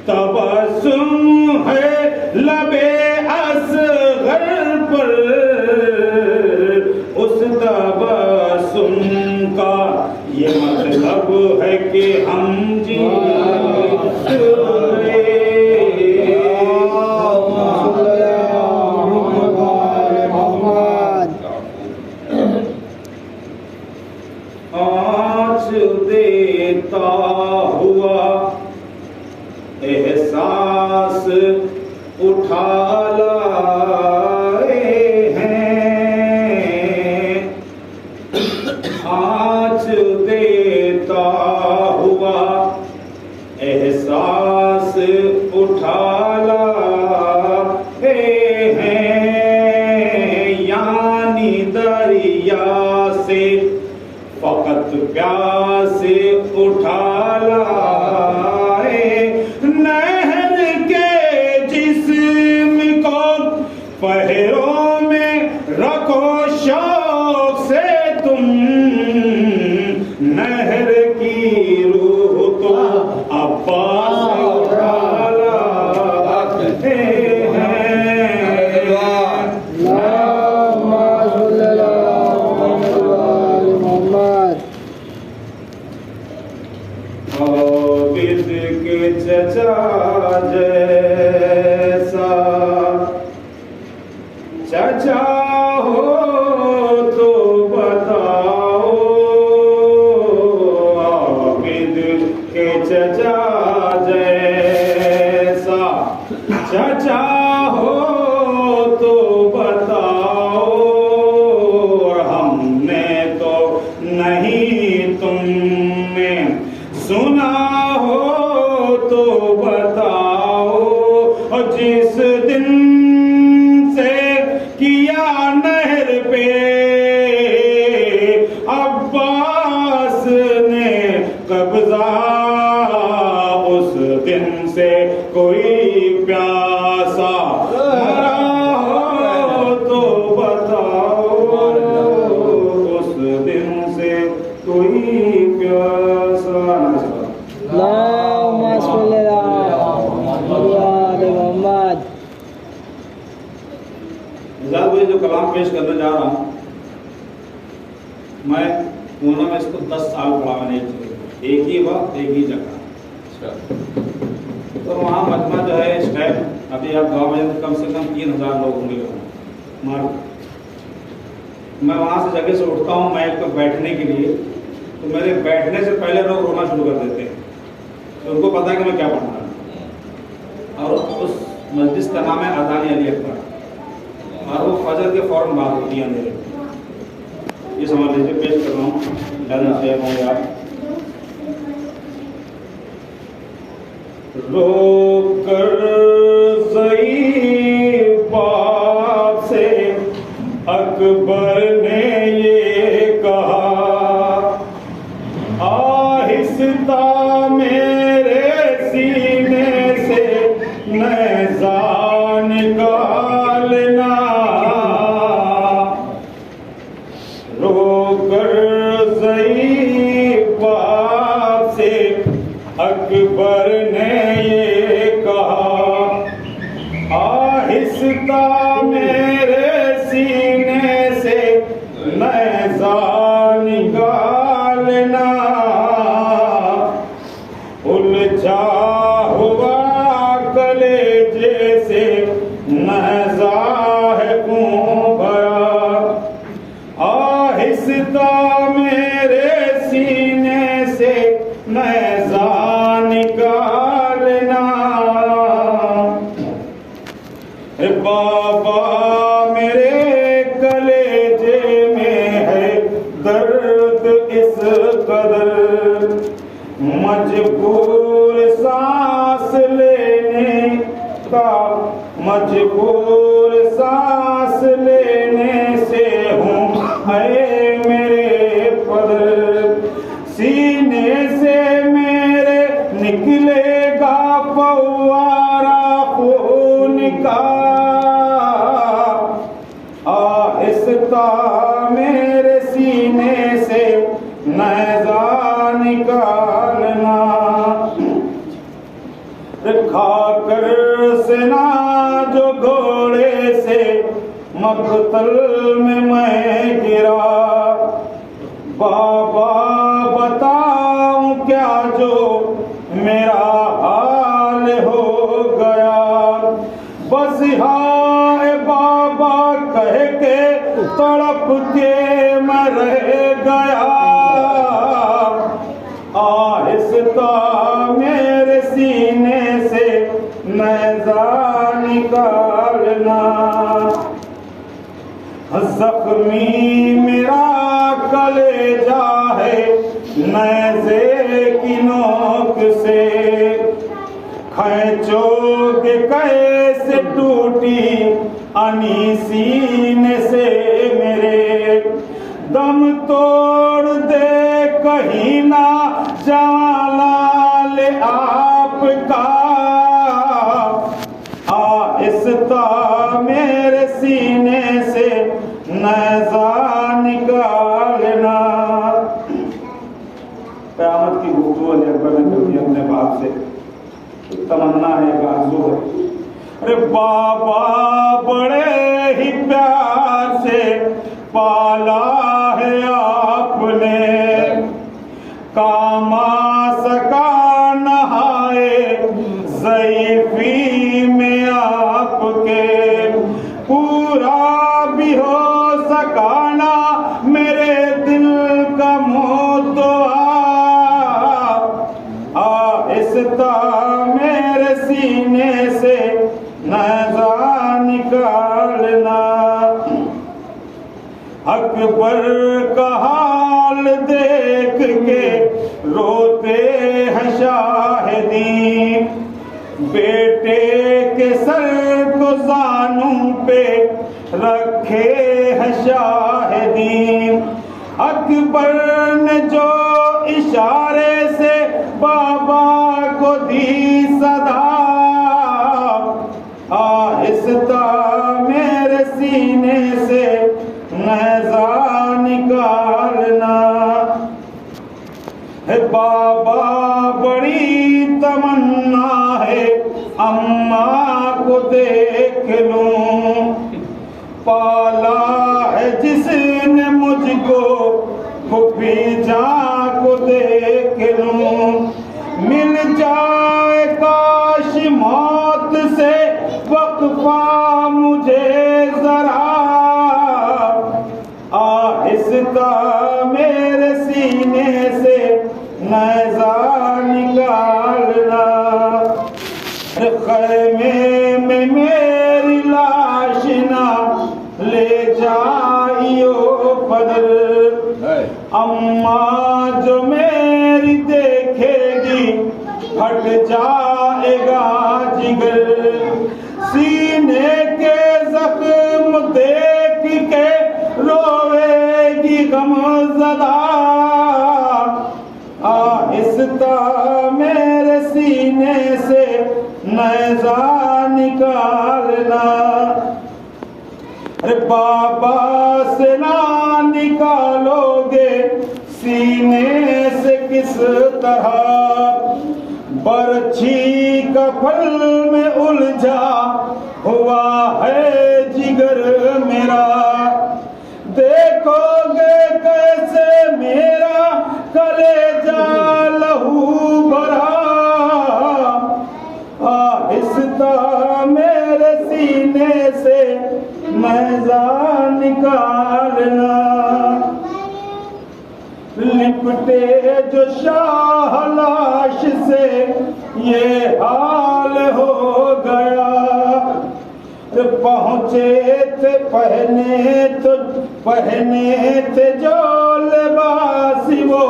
تبسم ہے لبے اصغر پر، اس تبسم کا یہ مطلب ہے کہ ہم جیت گئے۔ آج دیتا ہوا احساس اٹھا لائے ہیں، آج دیتا ہوا احساس اٹھا لائے ہیں، یعنی دریا سے فقط پیاس اٹھا لائے، نہر کے جسم کو پہروں میں رکھو شوق سے تم، نہر کی روح تو عباس اٹھا لاتے ہیں۔ عابد کے چچا جیسا چچا ہو تو بتاؤ، عابد کے چچا جیسا چچا ہو تو بتاؤ، ہم نے تو نہیں، تم نے سنا ہو تو بتاؤ، جس دن سے کیا نہر پہ عباس نے قبضہ، اس دن سے کوئی پیاسا مرا ہو تو بتاؤ، اس دن سے کوئی پیاسا۔ اللہم صلی علی محمد۔ مجھے جو کلام پیش کرنے جا رہا ہوں، میں پونا میں اس کو 10 سال پڑھا، میں نے ایک ہی وقت ایک ہی جگہ، تو وہاں مجمع جو ہے اس ٹائم ابھی آپ گاؤں میں کم سے کم 3000 لوگ ہوں گے مار۔ میں وہاں سے جگہ سے اٹھتا ہوں میں ایک بیٹھنے کے لیے، تو میرے بیٹھنے سے پہلے لوگ رونا شروع کر دیتے ہیں، تو ان کو پتا ہے کہ میں کیا پڑھنا ہے، اور اس مجلس کا نام ہے اذان علی اکبر، اور وہ فجر کے فوراً بعد ہوتی ہے اندھیرے۔ یہ سمجھ لیجیے، پیش کر رہا ہوں لہذا سے ہوں گے آپ۔ رو کر ضعیف باپ سے اکبر نے یہ کہا، آہستہ میرے سینے سے نیزہ نکالنا، رو کر ضعیف باپ سے اکبر نے یہ کہا، آہستہ میرے سینے سے نیزہ نکالنا، الجھا ہوا کلیجے سے نیزہ ہے خون بھرا، آہستہ میرے سینے سے نیزہ نکالنا، بابا میرے کلیجے میں ہے درد اس قدر، مجبور سانس لینے کا، مجبور سانس لینے سے ہوں اے میرے قدر، سینے سے میرے نکلے گا فوارہ خون کا، آہستہ میرے سینے سے نیزہ نکالنا، کھا کر سنا جو گھوڑے سے مقتل میں گرا، بابا بتاؤں کیا جو میرا حال ہو گیا، بس ہائے بابا کہہ کے تڑپ کے میں رہ گیا، آہستہ میرے سینے سے نیزہ نکالنا، زخمی میرا کلیجہ ہے نیزے کی نوک سے، کھینچو کہ کیسے ٹوٹی انی سینے سے میرے، دم توڑ دے کہیں نہ جلال آپ کا، آہستہ میرے سینے سے نیزہ نکالنا۔ قیامت کی گفتگو علی اکبر نے کر دی اپنے باپ سے، تمنا ہے ایک آرزو ہے، ارے بابا بڑے ہی پیار سے پالا ہے آپ نے، کام آ سکا نہائے ضعیفی میں آپ کے، پورا بھی ہو سکا نہ میرے دل کا مدعا، آہستہ میرے سینے سے نیزہ نکالنا، اکبر کا حال دیکھ کے روتے ہیں شاہدین، بیٹے کے سر کو زانوں پہ رکھے ہیں شاہدین، اکبر نے جو اشارے سے بابا کو دی صدا، آہستہ میرے سینے سے نیزہ نکالنا، ہے بابا بڑی تمنا ہے اماں کو دیکھ لوں، پالا ہے جس نے مجھ کو پھوپھی جان کو دیکھ لوں، مل جائے کاش موت سے وقفہ مجھے ذرا، آہستہ میرے سینے سے نیزہ نکالنا، خیمے میں میری لاش نہ لے جائیو بدر، اماں جو میری دیکھے گی پھٹ جائے گا جگر، سینے کے زخم دیکھ کے روے گی غم زدہ، آہستہ میرے سینے سے نیزہ نکالنا، ارے بابا سے نہ نکالو گے سینے سے کس طرح، برچھی کا پھل میں الجھا ہوا ہے جگر میرا، دیکھو گے کیسے میرا کلیجہ لہو بھرا، آہستہ میرے سینے سے نیزہ نکالنا، لپٹے جو شاہ لاش سے یہ حال ہو گیا، پہنچے تھے پہنے تھے جو لباس وہ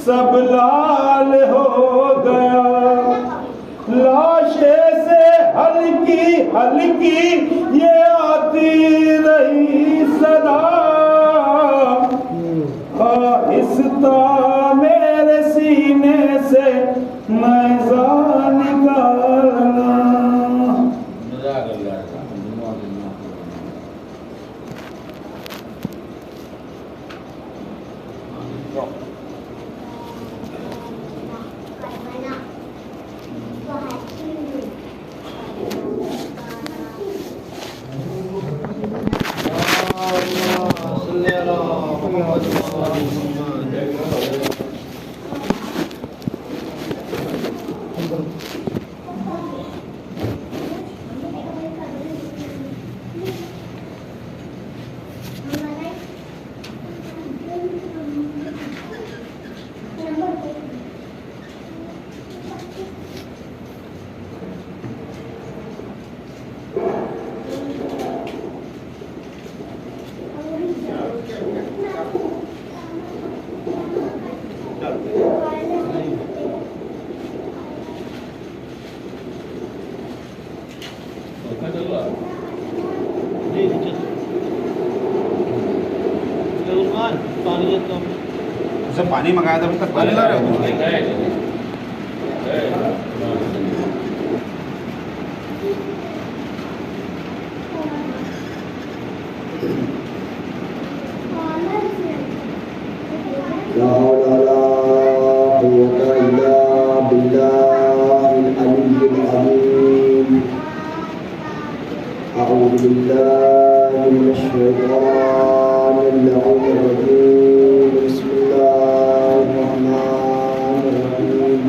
سب لال ہو گیا، لاشے سے ہلکی ہلکی یہ آتی رہی صدا، آہستہ میرے سینے سے نیزہ نکالنا۔ اسے پانی منگایا تھا ابھی تک پانی لا رہے ہو لا حول ولا قوة إلا بالله العلي العظيم. أعوذ بالله من الشيطان اللعين الرجيم. بسم الله الرحمن الرحيم.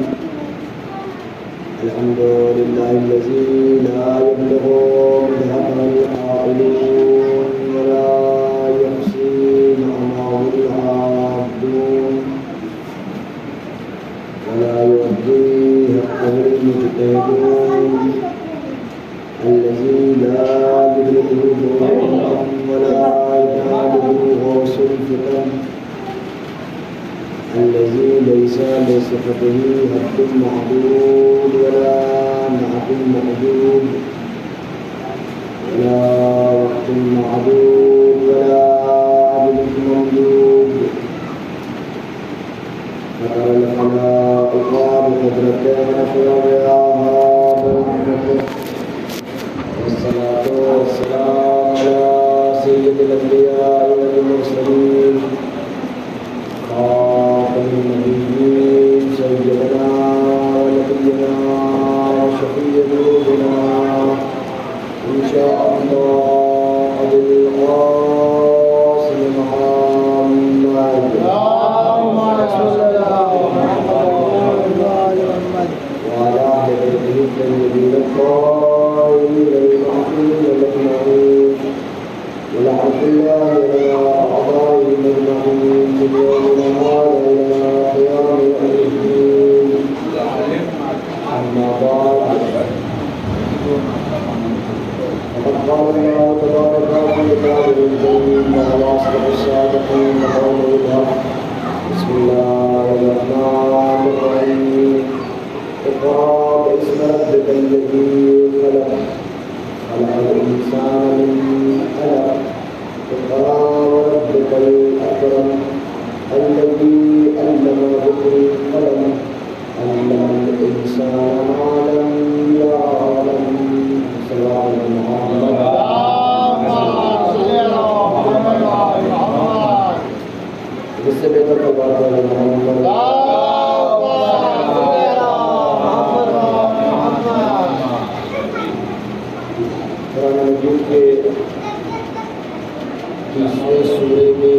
الحمد لله الذي لا يبلغ مدحه العاقلون ولا يحصي نعمه العابدون ولا يؤدي حقه المجتهدون الذي لا يدركه ظلم ولا يناله غوث الفتن الذي ليس لصفته حد معدود ولا نعت معدود ولا وقت معدود ولا عدد ممدود فقر الخلائق بقدرته وشرعها برحمته والصلاة والسلام على سيد الأنبياء والمرسلين خاتم النبيين سيدنا ونبينا وشفيع ذنوبنا إن شاء الله بالقاسم محمد اللهم صل على محمد وعلى آل بيته الطيبين الطاهرين المعصومين الأجمعين ولعنة الله على أعدائهم أجمعين من يومنا هذا إلى قيام يوم الدين. أما بعد فقد قال الله تبارك في كتابه الكريم وهو أصدق الصادقين وقوله الحق. بسم الله الرحمن الرحيم. اقرأ باسم ربك الذي خلق خلق الإنسان من علق. اقرأ وربك الأكرم الذي علم بالقلم علم الإنسان ما لم يعلم. صلى الله عليه وسلم. اس سے بہتر تو بات ہے محمد قرآن مجید کے 30ویں سورے میں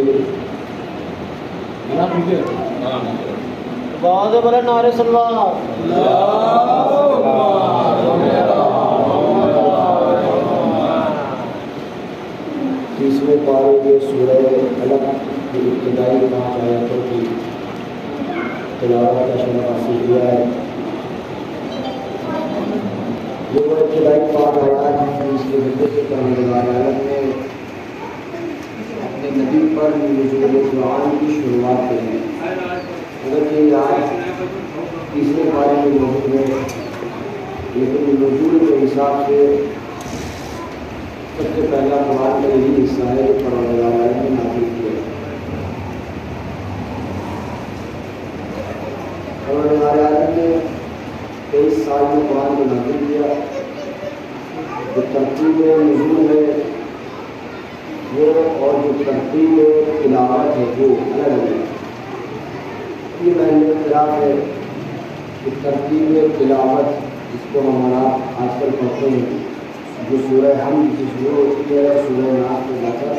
بعد بڑے نعرے سلوات 30ویں پارے کے سورہ علق کی ابتدائی 5 آیاتوں کی تلاوت کا شرف حاصل کیا ہے. یہ وہ ابتدائی 5 آیات ہیں جس کے ذکر سے پروردگار عالم نے اپنے نبی پر نزول قرآن کی شروعات کی ہے. اگر یہ آج 30ویں پارے میں موجود ہے لیکن نزول کے حساب سے سب سے پہلا قرآن کا یہی حصہ ہے جو پروردگار عالم نے نازل کیا ہے. پروردگار عالم نے 23 سال میں قرآن کو نازل کیا. جو ترتیب نزول ہے وہ اور جو ترتیب تلاوت ہے وہ الگ الگ ہے. یہ محل اختلاف ہے کہ ترتیب تلاوت جس کو ہمارا آج کل پڑھتے ہیں جو سورہ حمد کی شروع ہوتی ہے سورہ ناس میں جا کر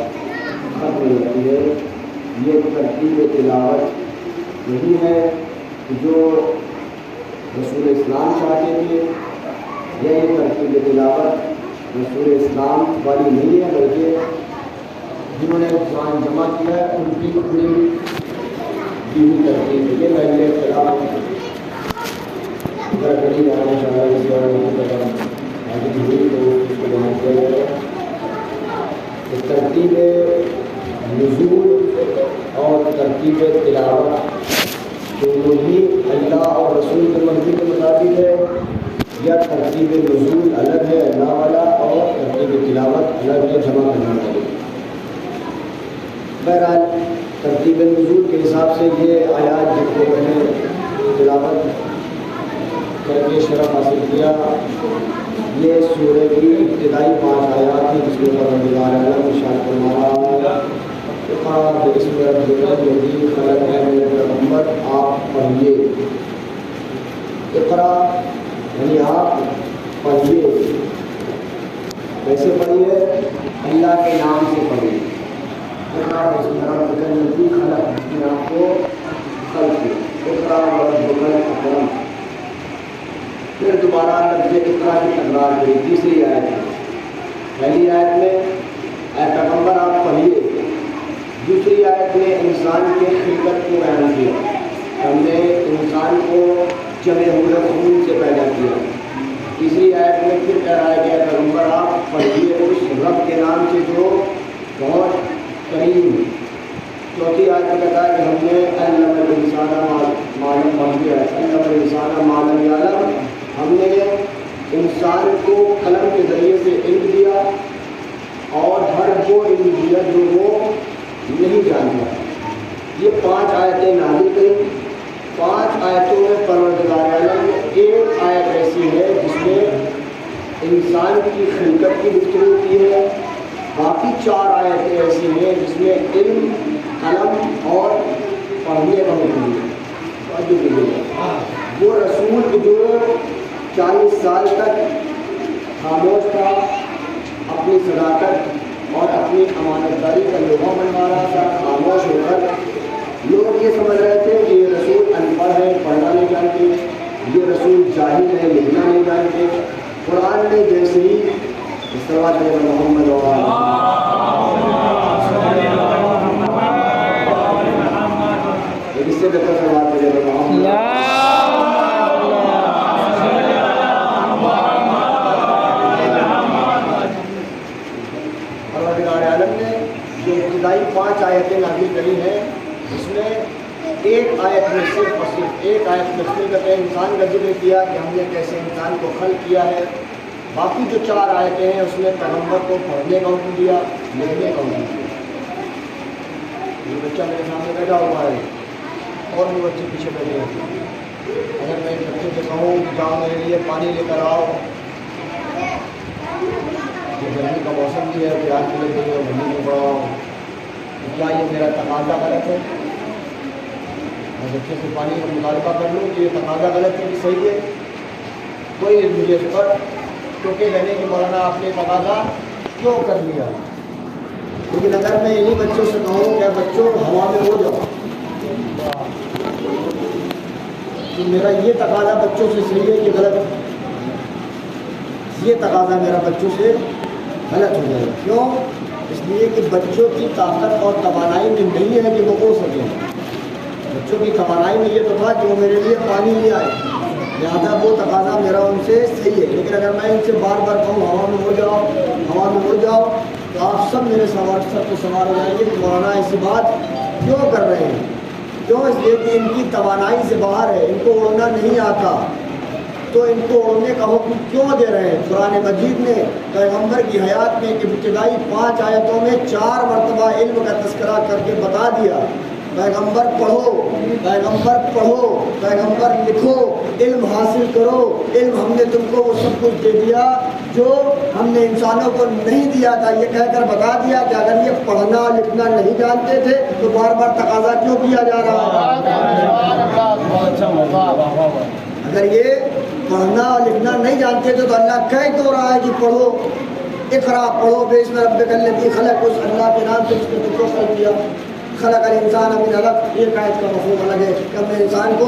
ختم ہوتی ہے. یہ ترتیب تلاوت یہی ہے جو رسول اسلام چاہتے تھے، یا یہ ترتیب تلاوت رسول اسلام والی نہیں ہے، بلکہ جنہوں نے قرآن جمع کیا ہے ان کی اپنی دینی ترتیب ہے؟ یہ میں نے اختلاف اگر کری جانا چاہ رہا ہے اس بارے میں آگے ہوئی تو اس کو بیان کیا جائے گا۔ ترتیب نزول اور ترتیب تلاوت دونوں ہی اللہ اور رسول کے مرضی کے مطابق ہے، یا ترتیب نزول الگ ہے اللہ والا اور ترتیب تلاوت الگ ہے جمع کرنے والی؟ بہرحال ترتیب نزول کے حساب سے یہ آیات جتنے میں نے تلاوت کر کے شرف حاصل کیا، یہ سورہ کی ابتدائی 5 آیات ہیں جس میں پروردگار عالم ارشاد فرما رہا ہے اقرأ باسم ربک الذی خلق، ہے میرے پیغمبر آپ پڑھیے، اقرأ یعنی آپ پڑھیے، کیسے پڑھیے؟ اللہ کے نام سے پڑھیے، اقرأ باسم ربک الذی خلق، جس نے آپ کو خلق کیا، اقرأ وربک الاکرم۔ پھر دوبارہ لفظ اقرأ کی تکرار ہوئی تیسری آیت میں۔ پہلی آیت میں اے پیغمبر آپ پڑھیے، دوسری آیت میں انسان کے خلقت کو بیان کیا، ہم نے انسان کو جمع ہوئے خون سے پیدا کیا۔ تیسری آیت میں پھر کہہ رہا ہے کہ اے پیغمبر آپ پڑھیے اس رب کے نام سے جو بہت کریم۔ چوتھی آیت میں کہتا ہے کہ ہم نے علم الانسان ما لم یعلم، علم الانسان ما لم یعلم، ہم نے انسان کو قلم کے ذریعے سے علم دیا اور ہر وہ علم دیا جو وہ نہیں جانتا۔ یہ 5 آیتیں نازل کریں۔ 5 آیتوں میں پروردگار عالم میں ایک آیت ایسی ہے جس میں انسان کی خلقت کی گفتگو کی ہے، باقی 4 آیتیں ایسی ہیں جس میں علم، قلم اور پڑھنے کا حکم ہے۔ وہ رسول جو 40 سال تک خاموش تھا، اپنی صداقت اور اپنی امانت داری کا لوہا بنوا رہا تھا، خاموش ہو کر لوگ یہ سمجھ رہے تھے کہ یہ رسول ان پڑھ ہے، پڑھنا نہیں جانتے، یہ رسول جاہل ہے، لکھنا نہیں جانتے۔ قرآن نے جیسے ہی صلوات محمد اس سے بہتر صلوات محمد عالم نے جو ابتدائی 5 آیتیں نازل کری ہیں، اس میں ایک آیت میں صرف ایک آیت میں صرف انسان کا ذکر کیا کہ ہم نے کیسے انسان کو خلق کیا ہے۔ باقی جو 4 آیتیں ہیں اس میں پیغمبر کو پڑھنے کا حکم دیا، لکھنے کا حکم دیا۔ یہ بچہ میرے سامنے بیٹھا ہوا ہے اور بھی بچے پیچھے بیٹھے ہیں۔ اگر میں بچے سے کہوں کہ جاؤ میرے لیے پانی لے کر آؤ، یہ گرمی کا موسم بھی ہے، پیاس بھی لگ گئی ہے، گرمی میں پڑا ہوں، کیا یہ میرا تقاضا غلط ہے؟ میں بچے سے پانی کا مطالبہ کر لوں کہ یہ تقاضا غلط ہے کہ صحیح ہے؟ کوئی مجھے اس پر ٹوکے لینے کہ مولانا آپ نے تقاضا کیوں کر لیا؟ لیکن اگر میں انہیں بچوں سے کہوں کہ بچوں ہوا میں ہو جاؤ، تو میرا یہ تقاضا بچوں سے صحیح ہے کہ غلط ہے؟ یہ تقاضا میرا بچوں سے غلط ہو جائے گا۔ کیوں؟ اس لیے کہ بچوں کی طاقت اور توانائی میں نہیں ہے کہ وہ ہو سکیں۔ بچوں کی توانائی میں یہ تو تھا کہ وہ میرے لیے پانی لے آئے، لہٰذا وہ تقاضا میرا ان سے صحیح ہے۔ لیکن اگر میں ان سے بار بار کہوں ہوا میں ہو جاؤ، ہوا میں ہو جاؤ، تو آپ سب میرے سوال سب کو سوال ہو جائیں گے کہ مولانا ایسی بات کیوں کر رہے ہیں؟ کیوں؟ اس لیے کہ ان کی توانائی سے باہر ہے، ان کو اڑنا نہیں آتا، تو ان کو اڑنے کا حکم کیوں دے رہے ہیں؟ قرآن مجید نے پیغمبر کی حیات میں کہ ابتدائی 5 آیتوں میں 4 مرتبہ علم کا تذکرہ کر کے بتا دیا، پیغمبر پڑھو، پیغمبر پڑھو، پیغمبر لکھو، علم حاصل کرو، علم ہم نے تم کو وہ سب کچھ دے دیا جو ہم نے انسانوں کو نہیں دیا تھا۔ یہ کہہ کر بتا دیا کہ اگر یہ پڑھنا لکھنا نہیں جانتے تھے تو بار بار تقاضا کیوں کیا جا رہا ہے؟ اگر یہ پڑھنا اور لکھنا نہیں جانتے تھے تو اللہ کہہ کیوں رہا ہے کہ پڑھو، اقرا پڑھو باسم ربک الذی خلق، اس اللہ کے نام سے جس نے تم کو خلق کیا، خلق الانسان من علق۔ ایک آیت کا مفہوم الگ ہے کہ ہم نے انسان کو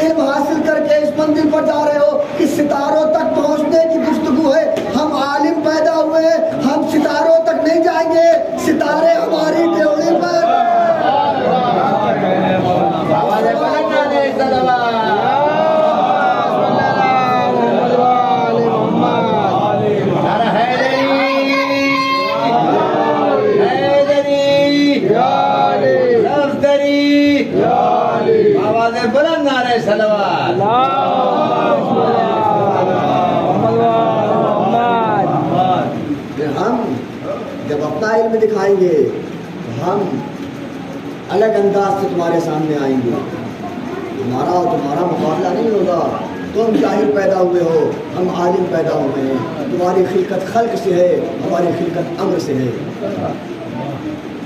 علم حاصل کر کے اس منزل پر جا رہے ہو کہ ستاروں تک پہنچنے کی گفتگو ہے. ہم عالم پیدا ہوئے ہیں, ہم ستاروں تک نہیں جائیں گے, ستارے ہماری ڈیوڑی پر. بلند نعرہ صلوات. ہم جب اپنا علم دکھائیں گے تو ہم الگ انداز سے تمہارے سامنے آئیں گے. ہمارا اور تمہارا مقابلہ نہیں ہوگا. تم جاہل پیدا ہوئے ہو, ہم عالم پیدا ہوئے ہیں. تمہاری خلقت خلق سے ہے, ہماری خلقت امر سے ہے.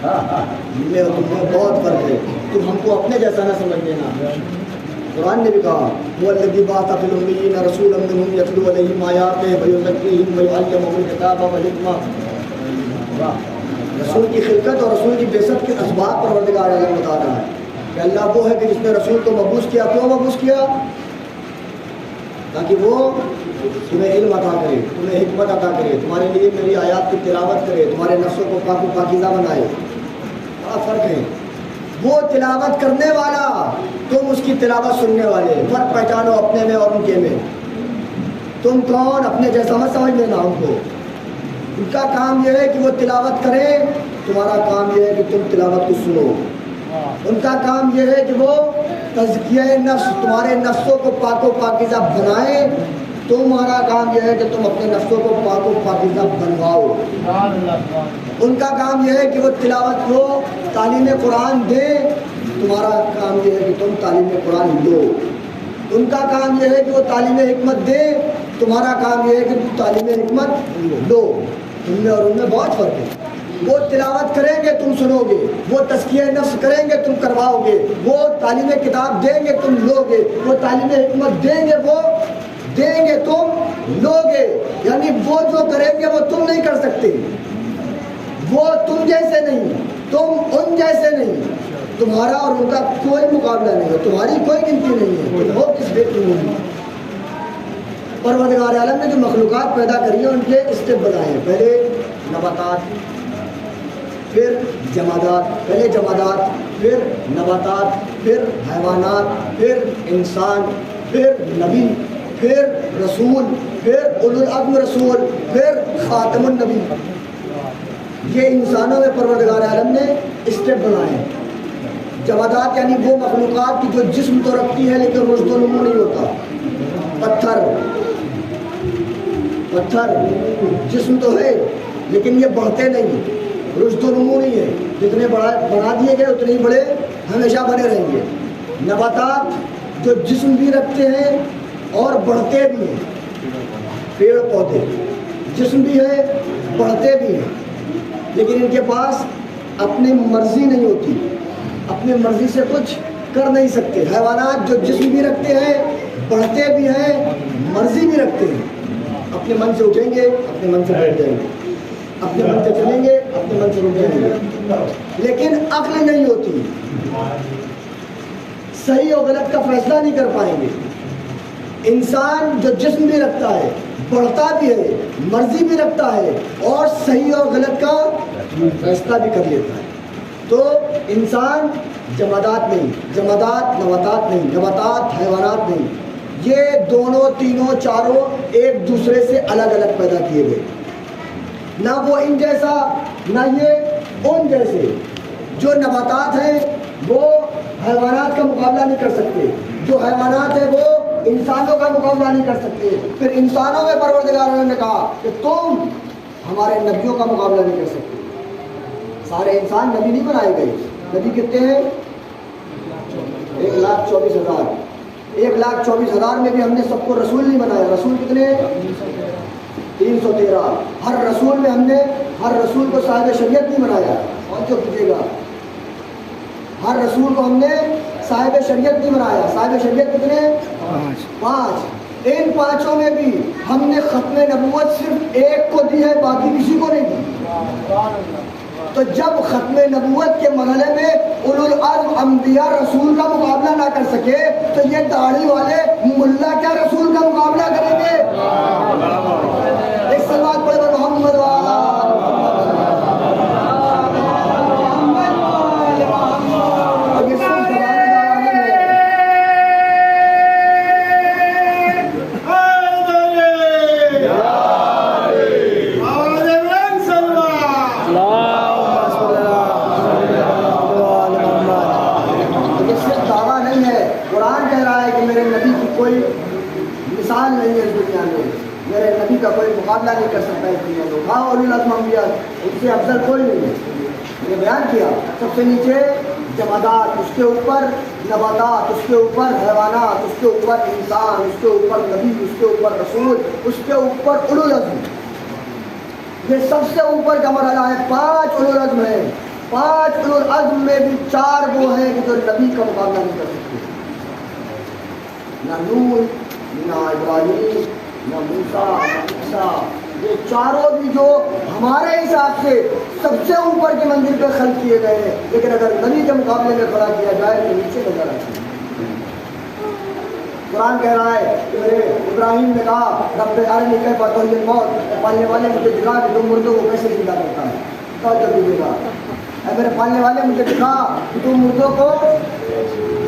میں اور تم میں بہت فرق ہے. تم ہم کو اپنے جیسا نہ سمجھ لینا. قرآن نے بھی کہا وہ الذی بعث فی الامیین رسولا منھم یتلو علیہم آیاتہ ویزکیہم ویعلمہم الکتاب والحکمہ. رسول کی خلقت اور رسول کی بعثت کے اسباب پروردگار عالم بتا رہا ہے کہ اللہ وہ ہے کہ جس نے رسول کو مبعوث کیا. کیوں مبعوث کیا؟ تاکہ وہ تمہیں علم عطا کرے, تمہیں حکمت عطا کرے, تمہارے لیے میری آیات کی تلاوت کرے, تمہارے نفسوں کو پاک و پاکیزہ بنائے. بڑا فرق ہے. وہ تلاوت کرنے والا, تم اس کی تلاوت سننے والے. فرق پہچانو اپنے میں اور ان کے میں. تم کون؟ اپنے جیسا مت سمجھ لینا ان کو. ان کا کام یہ ہے کہ وہ تلاوت کریں, تمہارا کام یہ ہے کہ تم تلاوت کو سنو. ان کا کام یہ ہے کہ وہ تزکیہ نفس, تمہارے نفسوں کو پاک و پاکیزہ بنائیں. تمہارا کام یہ ہے کہ تم اپنے نفسوں کو پاک و پاکیزہ بنواؤ. ان کا کام یہ ہے کہ وہ تلاوت کو تعلیم قرآن دیں. تمہارا کام یہ ہے کہ تم تعلیم قرآن لو. ان کا کام یہ ہے کہ وہ تعلیم حکمت دیں. تمہارا کام یہ ہے کہ تم تعلیم حکمت لو. تم میں اور ان میں بہت فرق ہے. وہ تلاوت کریں گے تم سنو گے, وہ تزکیہ نفس کریں گے تم کرواؤ گے, وہ تعلیم کتاب دیں گے تم لو گے, وہ تعلیم حکمت دیں گے وہ دیں گے تم لو گے. یعنی وہ جو کریں گے وہ تم نہیں کر سکتے. وہ تم جیسے نہیں, تم ان جیسے نہیں. تمہارا اور ان کا کوئی مقابلہ نہیں ہے, تمہاری کوئی گنتی نہیں ہے. وہ کس بیت میں نہیں. پروردگار عالم نے جو مخلوقات پیدا کری ہیں ان کے اسٹیپ بنائے ہیں. پہلے نباتات, پھر جمادات, پہلے جمادات, پھر نباتات, پھر حیوانات, پھر انسان, پھر نبی, پھر رسول, پھر اولو العزم رسول, پھر خاتم النبی. یہ انسانوں میں پروردگار عالم نے اسٹیپ بنائے ہیں. جمادات یعنی وہ مخلوقات کی جو جسم تو رکھتی ہے لیکن رشد و نمو نہیں ہوتا. پتھر جسم تو ہے لیکن یہ بڑھتے نہیں, رشد و نمو نہیں ہے. جتنے بڑھا دیے گئے اتنے ہی بڑے ہمیشہ بنے رہیں گے. نباتات جو جسم بھی رکھتے ہیں اور بڑھتے بھی ہیں. پیڑ پودے جسم بھی ہے, بڑھتے بھی ہیں, لیکن ان کے پاس اپنی مرضی نہیں ہوتی, اپنی مرضی سے کچھ کر نہیں سکتے. حیوانات جو جسم بھی رکھتے ہیں, بڑھتے بھی ہیں, مرضی بھی رکھتے ہیں. اپنے من سے اٹھیں گے, اپنے من سے بیٹھ جائیں گے, اپنے من سے چلیں گے, اپنے من سے رک جائیں گے. لیکن عقل نہیں ہوتی, صحیح اور غلط کا فیصلہ نہیں کر پائیں گے. انسان جو جسم بھی رکھتا ہے, بڑھتا بھی ہے, مرضی بھی رکھتا ہے اور صحیح اور غلط کا فیصلہ بھی کر لیتا ہے. تو انسان جمادات نہیں, جمادات نباتات نہیں, نباتات حیوانات نہیں. یہ دونوں تینوں چاروں ایک دوسرے سے الگ الگ پیدا کیے گئے. نہ وہ ان جیسا نہ یہ ان جیسے. جو نباتات ہیں وہ حیوانات کا مقابلہ نہیں کر سکتے, جو حیوانات ہیں وہ انسانوں کا مقابلہ نہیں کر سکتے. پھر انسانوں میں پروردگار نے کہا کہ تم ہمارے نبیوں کا مقابلہ نہیں کر سکتے. سارے انسان نبی نہیں بنائے گئے. نبی کتنے ہیں؟ 1,24,000. 1,24,000 میں بھی ہم نے سب کو رسول نہیں بنایا. رسول کتنے ہیں؟ 313. ہر رسول میں ہم نے ہر رسول کو صاحب شریعت نہیں بنایا. کون جو پوچھے گا, ہر رسول کو ہم نے صاحب شریعت نہیں بنایا. صاحب شریعت کتنے؟ 5. ان 5 میں بھی ہم نے ختم نبوت صرف ایک کو دی ہے, باقی کسی کو نہیں دی. تو جب ختم نبوت کے مرحلے میں اولو العزم انبیاء رسول کا مقابلہ نہ کر سکے تو یہ داڑھی والے ملا کیا رسول کا مقابلہ کریں گے؟ ایک صلوات پڑھے محمد کوئی مثال نہیں ہے اس دنیا میں، میرے نبی کا کوئی مقابلہ نہیں کر سکتا اس دنیا میں. ہاں اولو العزم انبیاء ان سے افضل کوئی نہیں ہے. یہ بیان کیا سب سے نیچے جمادات، اس کے اوپر نباتات، اس کے اوپر حیوانات، اس کے اوپر انسان، اس کے اوپر نبی، اس کے اوپر رسول، اس کے اوپر اولو العزم. یہ سب سے اوپر کا مرحلہ ہے. 5 اولو العزم ہیں. 5 اولو العزم میں بھی 4 وہ ہیں کہ جو نبی کا مقابلہ نہیں کر سکتے. نہ نوح، نہ ابراہیم، نہ موسیٰ، نہ عیسیٰ، یہ چاروں بھی جو ہمارے حساب سے سب سے اوپر کی منزل پہ خلق کیے گئے ہیں، لیکن اگر نبی کے مقابلے میں کھڑا کیا جائے تو نیچے نظر آتا ہے. قرآن کہہ رہا ہے کہ میرے ابراہیم نے کہا رب ارنی کیف تحیی الموت، پالنے والے مجھے دکھا کہ تم مردوں کو کیسے زندہ کرتا ہے. توجہ دیجیے گا، اے میرے پالنے والے مجھے دکھا کہ تم مردوں کو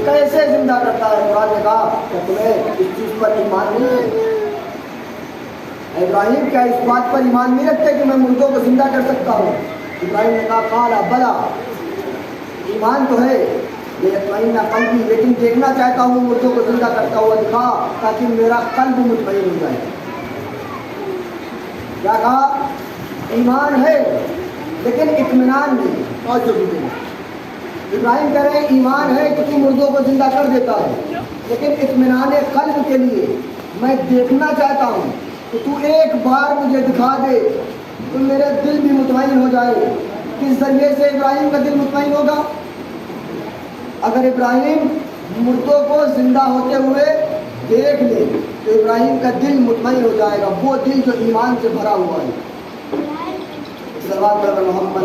کیسے زندہ کرتا ہے. قرآن نے کہا کہ تمہیں اس چیز پر ایمان نہیں ہے. ابراہیم کیا اس بات پر ایمان نہیں رکھتے کہ میں مردوں کو زندہ کر سکتا ہوں؟ ابراہیم نے کہا قال بلا، ایمان تو ہے لیکن قلبی، لیکن دیکھنا چاہتا ہوں مردوں کو زندہ کرتا ہوا دکھا تاکہ میرا قلب مطمئن ہو جائے. کیا کہا؟ ایمان ہے لیکن اطمینان نہیں. توجہ دیجیے، ابراہیم کہہ رہے ہیں ایمان ہے کہ تو مردوں کو زندہ کر دیتا ہے، لیکن اطمینان قلب کے لیے میں دیکھنا چاہتا ہوں کہ تو ایک بار مجھے دکھا دے تو میرا دل بھی مطمئن ہو جائے. کس ذریعے سے ابراہیم کا دل مطمئن ہوگا؟ اگر ابراہیم مردوں کو زندہ ہوتے ہوئے دیکھ لے تو ابراہیم کا دل مطمئن ہو جائے گا، وہ دل جو ایمان سے بھرا ہوا ہے. صلوات پر محمد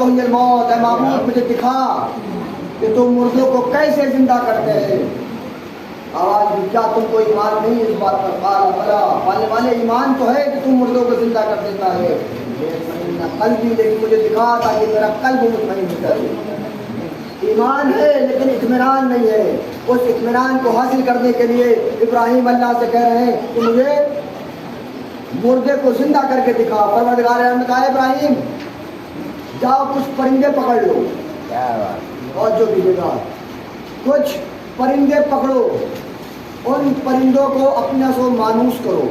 الموت، اے معبود مجھے دکھا کہ تم مردوں کو کیسے زندہ کرتے ہیں. آواز بھی کیا تم کو ایمان نہیں اس بات پر؟ قال بلا، پالنے والے ایمان تو ہے کہ تم مردوں کو زندہ کر دیتا ہے، قلبی، لیکن مجھے دکھا تاکہ میرا قلب مطمئن ہو جائے. ایمان ہے لیکن اطمینان نہیں ہے. اس اطمینان کو حاصل کرنے کے لیے ابراہیم اللہ سے کہہ رہے ہیں کہ مجھے مردے کو زندہ کر کے دکھا. پروردگار عالم نے کہا ابراہیم جاؤ کچھ پرندے پکڑ لو. اور جو بھی جگہ کچھ پرندے پکڑو، ان پرندوں کو اپنا سو مانوس کرو.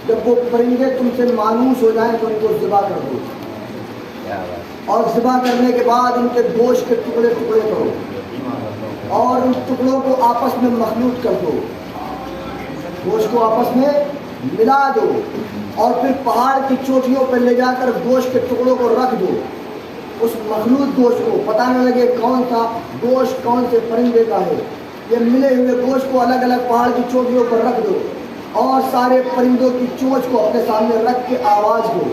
جب وہ پرندے تم سے مانوس ہو جائیں تو ان کو ذبح کر دو، اور ذبح کرنے کے بعد ان کے گوشت کے ٹکڑے ٹکڑے کرو اور ان ٹکڑوں کو آپس میں مخلوط کر دو. گوشت کو آپس میں ملا دو اور پھر پہاڑ کی چوٹیوں پہ لے جا کر گوشت کے ٹکڑوں کو رکھ دو. اس مخلوط گوشت کو پتہ نہ لگے کون سا گوشت کون سے پرندے کا ہے. یہ ملے ہوئے گوشت کو الگ الگ پہاڑ کی چوٹیوں پر رکھ دو اور سارے پرندوں کی چونچ کو اپنے سامنے رکھ کے آواز دو.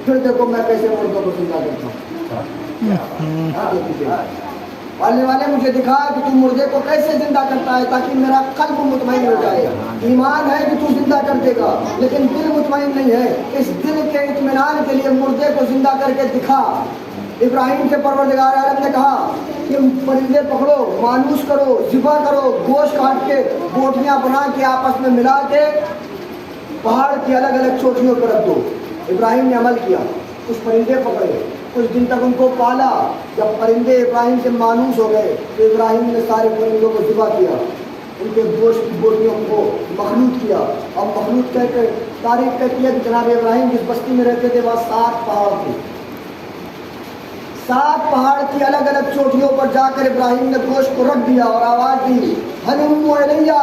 پھر دیکھو میں کیسے مردوں کو زندہ کرتا ہوں. پالنے والے مجھے دکھا کہ تم مردے کو کیسے زندہ کرتا ہے تاکہ میرا قلب مطمئن ہو جائے. ایمان ہے کہ تو زندہ کر دے گا لیکن دل مطمئن نہیں ہے. اس دل کے اطمینان کے لیے مردے کو زندہ کر کے دکھا. ابراہیم کے پروردگار عالم نے کہا کہ پرندے پکڑو، مانوس کرو، ذبح کرو، گوشت کاٹ کے بوٹیاں بنا کے آپس میں ملا کے پہاڑ کی الگ الگ چوٹیوں پر رکھ دو. ابراہیم نے عمل کیا، کچھ پرندے پکڑے، کچھ دن تک ان کو پالا. جب پرندے ابراہیم سے مانوس ہو گئے تو ابراہیم نے سارے پرندوں کو ذبح کیا، ان کے گوشت کی بوٹیوں کو مخلوط کیا. اور مخلوط کہہ کے تاریخ کہتی ہے کہ جناب ابراہیم جس بستی میں رہتے تھے وہاں 7 پہاڑ تھے. 7 پہاڑ کی الگ الگ چوٹیوں پر جا کر ابراہیم نے گوشت کو رکھ دیا اور آواز دی ہلم الیہ،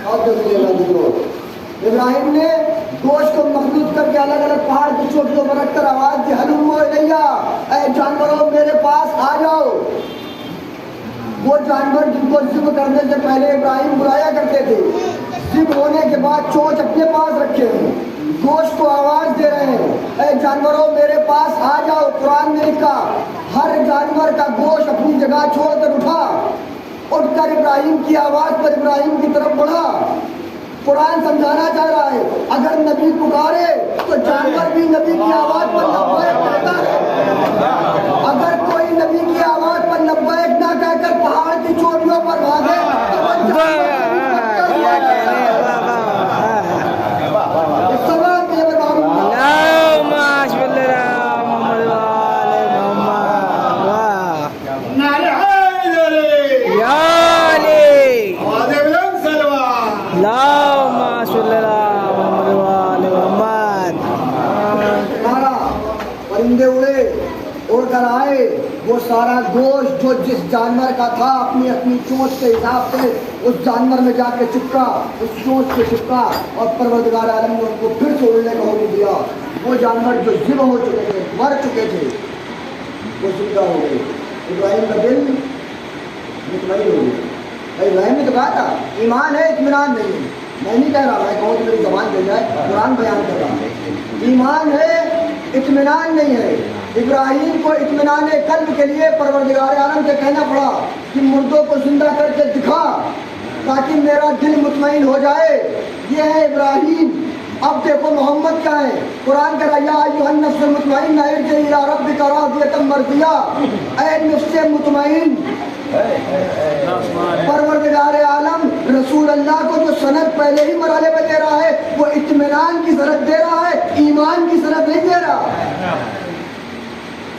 اور ابراہیم نے گوشت کو مخلوط کر کے الگ الگ پہاڑ کی چوٹیوں پر رکھ کر آواز دی ہلم الیہ، اے جانوروں میرے پاس آ جاؤ۔ وہ جانور جن کو ذبح کرنے سے پہلے ابراہیم بلایا کرتے تھے، ذبح ہونے کے بعد چونچ اپنے پاس رکھے ہیں، گوشت کو آواز دے رہے ہیں اے جانوروں میرے پاس آ جاؤ۔ قرآن نے لکھا ہر جانور کا گوشت اپنی جگہ چھوڑ کر اٹھا، اٹھ کر ابراہیم کی آواز پر ابراہیم کی طرف بڑھا۔ قرآن سمجھانا چاہ رہا ہے اگر نبی پکارے تو جانور بھی نبی کی آواز پر لبیک کہتا ہے۔ اگر کوئی نبی کی آواز پر لبیک نہ کہہ کر پہاڑ کی چوٹیوں پر بھاگے تو وہ پرندے اڑے اڑ کر آئے، وہ سارا گوشت جو جس جانور کا تھا اپنی اپنی چونچ کے حساب سے اس جانور میں جا کے چپکا، اس چونچ سے چپکا، اور پروردگار عالم نے ان کو پھر سے اڑنے کا حکم دیا۔ وہ جانور جو ذبح ہو چکے تھے، مر چکے تھے، وہ زندہ ہو گئے۔ ابراہیم کا دل مطمئن ہو گیا۔ ابراہیم نے تو کہا تھا ایمان ہے اطمینان نہیں ہے، میں نہیں کہہ رہا، میں کہوں تو میری زبان دے جائے، قرآن بیان کر رہا ہے۔ ایمان ہے اطمینان نہیں ہے۔ ابراہیم کو اطمینان قلب کے لیے پروردگار عالم سے کہنا پڑا کہ مردوں کو زندہ کر کے دکھا تاکہ میرا دل مطمئن ہو جائے۔ یہ ہے ابراہیم۔ اب دیکھو محمد کیا ہے، قرآن کہہ رہا یا ایھا النفس المطمئنہ ارجعی الی ربک راضیۃ مرضیہ، اے نفس مطمئن۔ پروردگار عالم رسول اللہ کو جو سند پہلے ہی مرحلے میں دے رہا ہے وہ اطمینان کی سند دے رہا ہے، ایمان کی سند نہیں دے رہا۔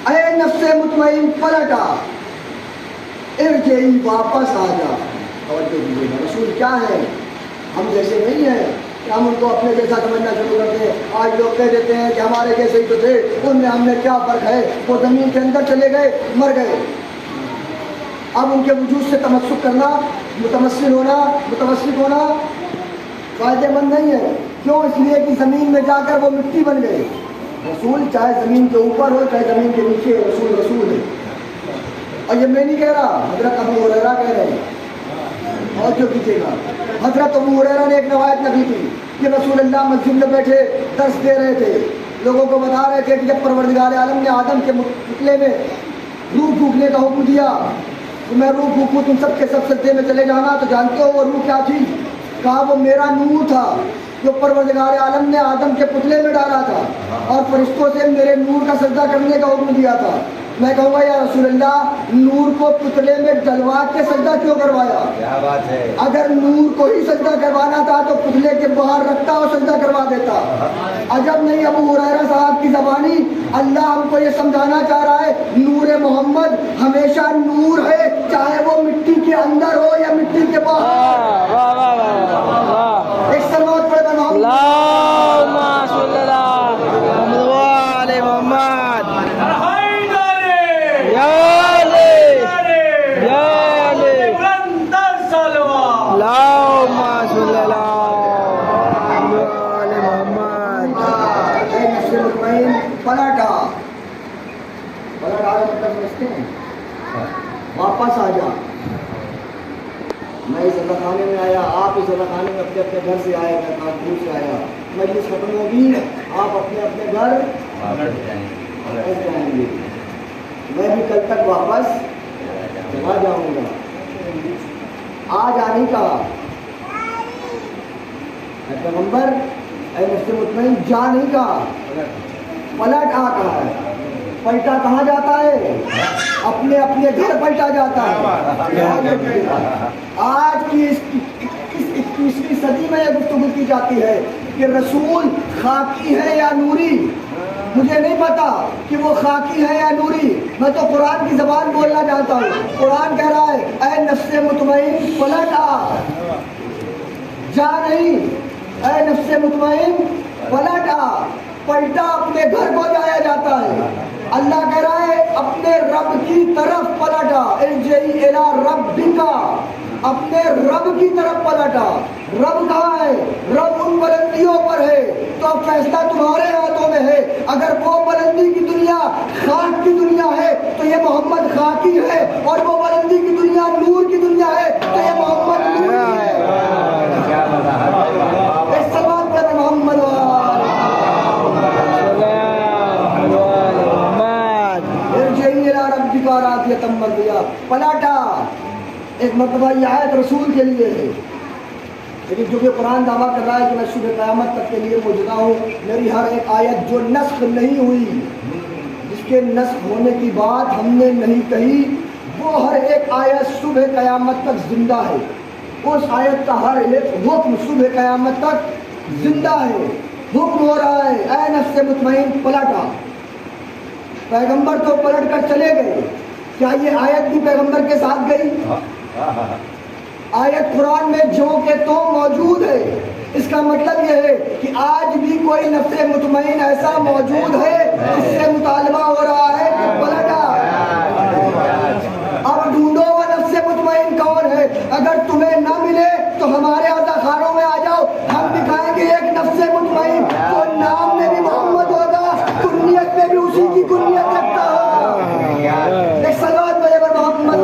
اے نفس مطمئن پلٹ آ، ارجعی واپس آ جا۔ توجہ دیجیے گا، رسول کیا ہے؟ ہم جیسے نہیں ہیں کہ ہم ان کو اپنے جیسا سمجھنا شروع کرتے ہیں۔ آج لوگ کہہ دیتے ہیں کہ ہمارے جیسے ہی تو تھے، ان میں ہم نے کیا فرق ہے، وہ زمین کے اندر چلے گئے، مر گئے۔ اب ان کے وجود سے تمسک کرنا، متمسک ہونا فائدہ مند نہیں ہے۔ کیوں؟ اس لیے کہ زمین میں جا کر وہ مٹی بن گئے۔ رسول چاہے زمین کے اوپر ہو چاہے زمین کے نیچے، رسول رسول ہے۔ اور یہ میں نہیں کہہ رہا، حضرت ابو ہریرہ کہہ رہے ہیں۔ اور جو کیجیے گا، حضرت ابو ہریرہ نے ایک روایت نقل کی کہ رسول اللہ مسجد میں بیٹھے درس دے رہے تھے، لوگوں کو بتا رہے تھے کہ جب پروردگار عالم نے آدم کے پتلے میں روح پھونکنے کا حکم دیا کہ میں روح پھونکوں تم سب کے سب سجدے میں چلے جانا، تو جانتے ہو وہ روح کیا تھی؟ کہا وہ میرا نور تھا جو پروردگار عالم نے آدم کے پتلے میں ڈالا تھا اور فرشتوں سے میرے نور کا سجدہ کرنے کا حکم دیا تھا۔ میں کہوں گا یا رسول اللہ نور کو پتلے میں ڈلوا کے سجدہ کیوں کروایا؟ کیا بات ہے! اگر نور کو ہی سجدہ کروانا تھا تو پتلے کے باہر رکھتا اور سجدہ کروا دیتا۔ عجب نہیں ابو ہریرہ صاحب کی زبانی، اللہ ہم کو یہ سمجھانا چاہ رہا ہے نور محمد ہمیشہ نور ہے، چاہے وہ مٹی کے اندر ہو یا مٹی کے باہر۔ ایک سلوات پڑھے محمد اللہم صلی اللہ محمد وآل محمد۔ یا علی یا علی اللہم صلی اللہ وآل محمد۔ اے نفس مطمئن پلٹ آ، پلٹ آ کا مطلب سمجھتے ہیں؟ واپس آ جا۔ میں اس اللہ خانے میں آیا، آپ اس اللہ خانے میں اپنے اپنے گھر سے آئے، میں کانپور سے آیا، مجلس ختم ہوگی آپ اپنے اپنے گھر جائیں گے، میں بھی کل تک واپس چلا جاؤں گا۔ آج آنے کا پیغمبر اے نفس مطمئن جا نہیں کہا، پلٹ آ کہا ہے۔ پلٹا کہاں جاتا ہے؟ اپنے اپنے گھر پلٹا جاتا ہے۔ آج کی اس 21ویں صدی میں یہ گفتگو کی جاتی ہے کہ رسول خاکی ہے یا نوری۔ مجھے نہیں پتا کہ وہ خاکی ہے یا نوری، میں تو قرآن کی زبان بولنا چاہتا ہوں۔ قرآن کہہ رہا ہے اے نفس مطمئن پلٹ آ، جا نہیں، اے نفس مطمئن پلٹ آ۔ پلٹا اپنے گھر کو جایا جاتا ہے، اللہ کہہ رہا ہے اپنے رب کی طرف پلٹا، ارجعی الی ربک، اپنے رب کی طرف پلٹا۔ رب کہاں ہے؟ رب ان بلندیوں پر ہے، تو اب فیصلہ تمہارے ہاتھوں میں ہے۔ اگر وہ بلندی کی دنیا خاک کی دنیا ہے تو یہ محمد خاکی ہے، اور وہ بلندی کی دنیا نور کی دنیا ہے تو یہ محمد نوری ہے۔ اس سلام پر محمد پلٹا۔ ایک مرتبہ یہ آیت رسول کے لیے ہے، لیکن جو کہ قرآن دعویٰ کر رہا ہے کہ میں صبح قیامت تک کے لیے موجودہ ہوں، میری ہر ایک آیت جو نسخ نہیں ہوئی، جس کے نسخ ہونے کی بات ہم نے نہیں کہی، وہ ہر ایک آیت صبح قیامت تک زندہ ہے۔ اس آیت کا ہر ایک حکم صبح قیامت تک زندہ ہے۔ حکم ہو رہا ہے اے نفس مطمئن پلٹا۔ پیغمبر تو پلٹ کر چلے گئے، کیا یہ آیت بھی پیغمبر کے ساتھ گئی؟ آیت قرآن میں جو کہ تو موجود ہے۔ اس کا مطلب یہ ہے کہ آج بھی کوئی نفس مطمئن ایسا موجود ہے جس سے مطالبہ ہو رہا ہے کہ پلٹا۔ اب ڈھونڈو وہ نفس مطمئن کون ہے، اگر تمہیں نہ ملے تو ہمارے عزاخانوں میں آ جاؤ، ہم دکھائیں گے ایک نفس مطمئن جو نام میں بھی محمد ہوگا، کنیت میں بھی اسی کی کنیت رکھتا ہوگا۔ ایک صلوات بھائی پر محمد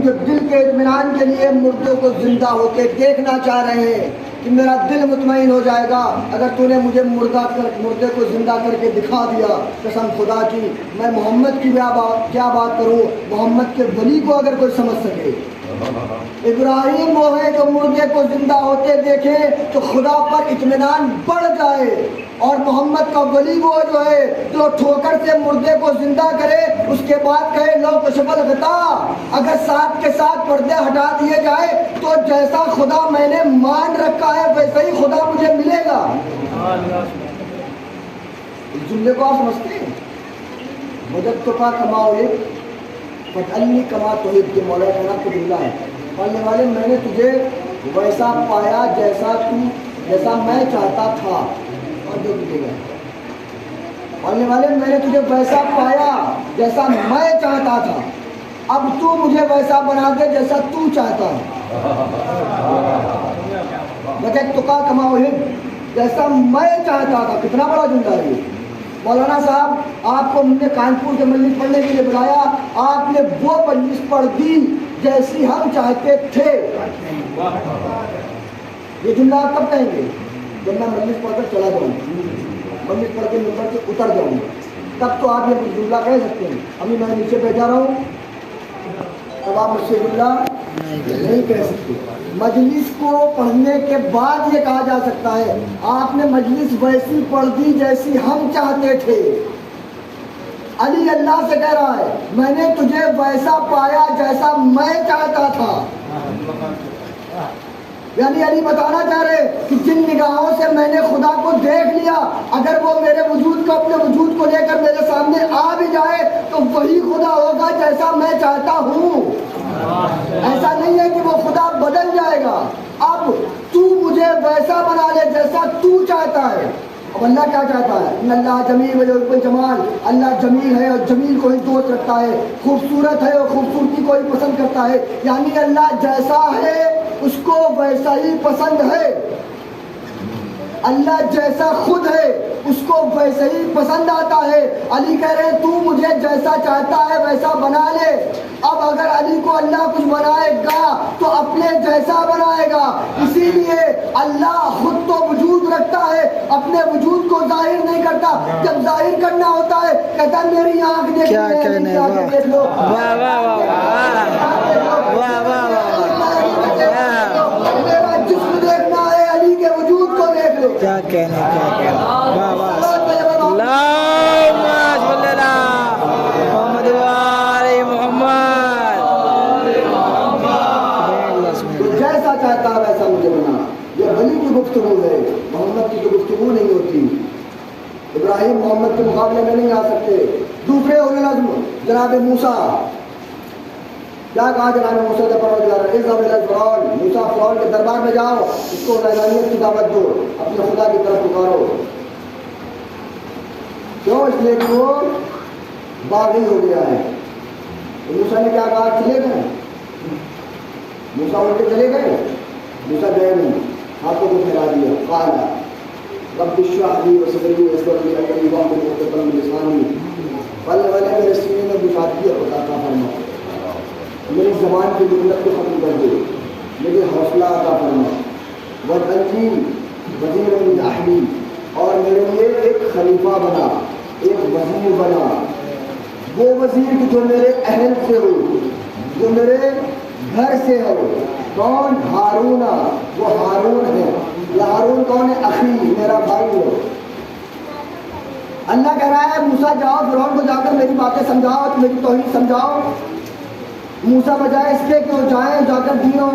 جو دل کے اطمینان کے لیے مردوں کو زندہ ہوتے دیکھنا چاہ رہے ہیں کہ میرا دل مطمئن ہو جائے گا اگر تو نے مجھے مردے کو زندہ کر کے دکھا دیا۔ قسم خدا کی میں محمد کی کیا بات کروں، محمد کے ولی کو اگر کوئی سمجھ سکے۔ ابراہیم وہ ہے جو مردے کو زندہ ہوتے دیکھے تو خدا پر اطمینان بڑھ جائے، اور محمد کا ولی وہ جو ہے جو ٹھوکر سے مردے کو زندہ کرے، اس کے بعد کہے لو کشف الغطا، اگر ساتھ کے ساتھ پردے ہٹا دیے جائے تو جیسا خدا میں نے مان رکھا ہے ویسا ہی خدا مجھے ملے گا۔ اس جملے کو آپ سمجھتے ہیں؟ مدد تو کا کماؤ ایک فتعلی کما توحید کے مولا جناب کو جملہ ہے، پڑھنے والے میں نے تجھے ویسا پایا جیسا میں چاہتا تھا، اور جو تجھے گا پڑھنے والے میں نے تجھے ویسا پایا جیسا میں چاہتا تھا، اب تو مجھے ویسا بنا دے جیسا تو چاہتا ہے۔ مدد تو کا کماؤ جیسا میں چاہتا تھا، کتنا بڑا جملہ ہے۔ مولانا صاحب آپ کو ہم نے کانپور سے مجلس پڑھنے کے لیے بلایا، آپ نے وہ مجلس پڑھ دی جیسی ہم چاہتے تھے۔ یہ جملہ آپ کب کہیں گے؟ جب میں مجلس پڑھ کر چلا جاؤں، مجلس پڑھ کے ممبر سے اتر جاؤں، تب تو آپ یہ جملہ کہہ سکتے ہیں۔ ابھی میں نیچے بیٹھا رہا ہوں تب آپ مجھ سے جملہ نہیں کہہ سکتے۔ مجلس کو پڑھنے کے بعد یہ کہا جا سکتا ہے آپ نے مجلس ویسی پڑھ دی جیسی ہم چاہتے تھے۔ علی اللہ سے کہہ رہا ہے میں نے تجھے ویسا پایا جیسا میں چاہتا تھا، یعنی علی بتانا چاہ رہے کہ جن نگاہوں سے میں نے خدا کو دیکھ لیا، اگر وہ میرے وجود کو اپنے وجود کو لے کر میرے سامنے آ بھی جائے تو وہی خدا ہوگا جیسا میں چاہتا ہوں۔ ایسا نہیں ہے کہ وہ خدا بدل جائے گا، اب تو مجھے ویسا بنا لے جیسا تو چاہتا ہے۔ اب اللہ کیا چاہتا ہے؟ ان اللہ جمیل ویحب الجمال، اللہ جمیل ہے اور جمیل کو ہی دوست رکھتا ہے، خوبصورت ہے اور خوبصورتی کو ہی پسند کرتا ہے، یعنی اللہ جیسا ہے اس کو ویسا ہی پسند ہے، اللہ جیسا خود ہے اس کو ویسے ہی پسند آتا ہے۔ علی کہہ رہے ہیں تو مجھے جیسا چاہتا ہے ویسا بنا لے۔ اب اگر علی کو اللہ کچھ بنائے گا تو اپنے جیسا بنائے گا، اسی لیے اللہ خود تو وجود رکھتا ہے، اپنے وجود کو ظاہر نہیں کرتا، جب ظاہر کرنا ہوتا ہے کہتا ہے میری آنکھ دیکھ لو، دیکھ لو، میرا جسم دیکھنا ہے، علی کے وجود کو دیکھ لو۔ کیا کہنے اللہم صلی اللہ محمد وآل محمد، جیسا چاہتا ہے ویسا مجھے بنا۔ گفتگو ہے, محمد کی تو گفتگو نہیں ہوتی. ابراہیم محمد کے مقابلے میں نہیں آ سکتے. دوسرے اولو العزم جناب موسیٰ, کیا کہا جناب موسیٰ سے پروردگار اذهب الى فرعون, موسیٰ فرعون کے دربار میں جاؤ, اس کو وحدانیت کی دعوت دو, اپنے خدا کی طرف پکارو. کیوں؟ اس لیے کہ وہ باغی ہو گیا ہے. موسیٰ نے کیا کہا؟ چلے گئے. موسیٰ اٹھ کے چلے گئے, موسیٰ گئے نہیں, ہاتھوں کو پھیلا دیا. قال رب اشرح لي صدري ويسر لي امري واحلل عقدة من لساني والے میرے سینے میں گشادگی اور عطا فرما, میری زبان کی لکنت کو ختم کر دے, مجھے حوصلہ عطا فرما. واجعلني وزیرا من اہلی, اور میرے لیے ایک خلیفہ بنا, ایک وزیر بنا. وہ وزیر کی جو میرے اہل سے ہو, جو میرے گھر سے ہو. کون؟ ہارون. وہ ہارون ہے. یہ ہارون کون ہے؟ اخی, میرا بھائی ہو. اللہ کہہ رہا ہے موسیٰ جاؤ فرعون کو جا کر میری باتیں سمجھاؤ, میری توحید سمجھاؤ. موسیٰ بجائے اس کے کہ وہ جائیں جا کر دین اور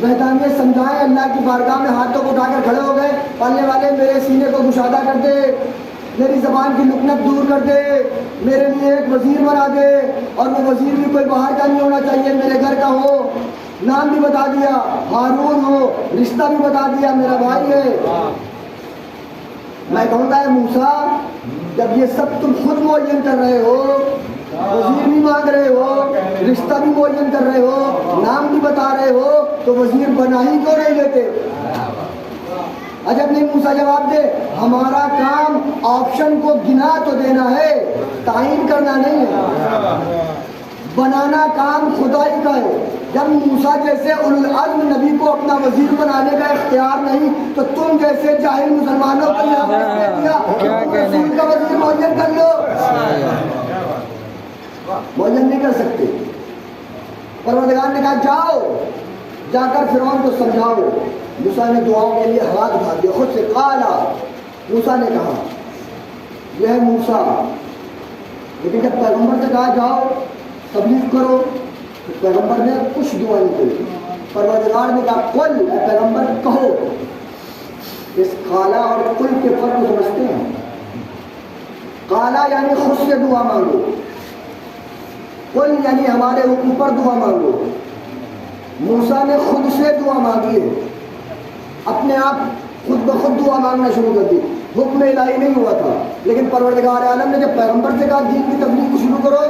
وحدانیت سمجھائیں, اللہ کی بارگاہ میں ہاتھوں کو اٹھا کر کھڑے ہو گئے. پالنے والے میرے سینے کو گشادہ کر دے, میری زبان کی لکنت دور کر دے, میرے لیے ایک وزیر بنا دے, اور وہ وزیر بھی کوئی باہر کا نہیں ہونا چاہیے, میرے گھر کا ہو. نام بھی بتا دیا ہارون ہو, رشتہ بھی بتا دیا میرا بھائی ہے. میں کہوں گا موسیٰ, جب یہ سب تم خود معین کر رہے ہو, وزیر بھی مانگ رہے ہو, رشتہ بھی معین کر رہے ہو, نام بھی بتا رہے ہو, تو وزیر بنا ہی کیوں نہیں لیتے؟ عجب نہیں موسیٰ جواب دے, ہمارا کام آپشن کو گنا تو دینا ہے, تعین کرنا نہیں ہے. بنانا کام خدائی کا ہے. جب موسیٰ جیسے اولو العزم نبی کو اپنا وزیر بنانے کا اختیار نہیں, تو تم جیسے جاہل مسلمانوں کو یہاں پر دیا رسول کا وزیر معین کر لو. معین نہیں کر سکتے. پروردگار نے کہا جاؤ, جا کر فرعون کو سمجھاؤ. موسیٰ نے دعاؤں کے لیے ہاتھ اٹھا دیا خود سے. قالا, موسیٰ نے کہا, یہ ہے موسیٰ. لیکن جب پیغمبر سے کہا جاؤ تبلیغ کرو, تو پیغمبر نے کچھ دعا نہیں کی. پروردگار نے کہا قل, اے پیغمبر کہو. اس قالا اور قل کے فرق کو سمجھتے ہیں؟ قالا یعنی خود سے دعا مانگو, قل یعنی ہمارے اوپر دعا مانگو. موسیٰ نے خود سے دعا مانگی ہے, اپنے آپ خود بخود دعا مانگنا شروع کر دی. حکم الہی نہیں ہوا تھا. لیکن پروردگار عالم نے جب پیغمبر سے کہا دین کی تبلیغ کو شروع کرو,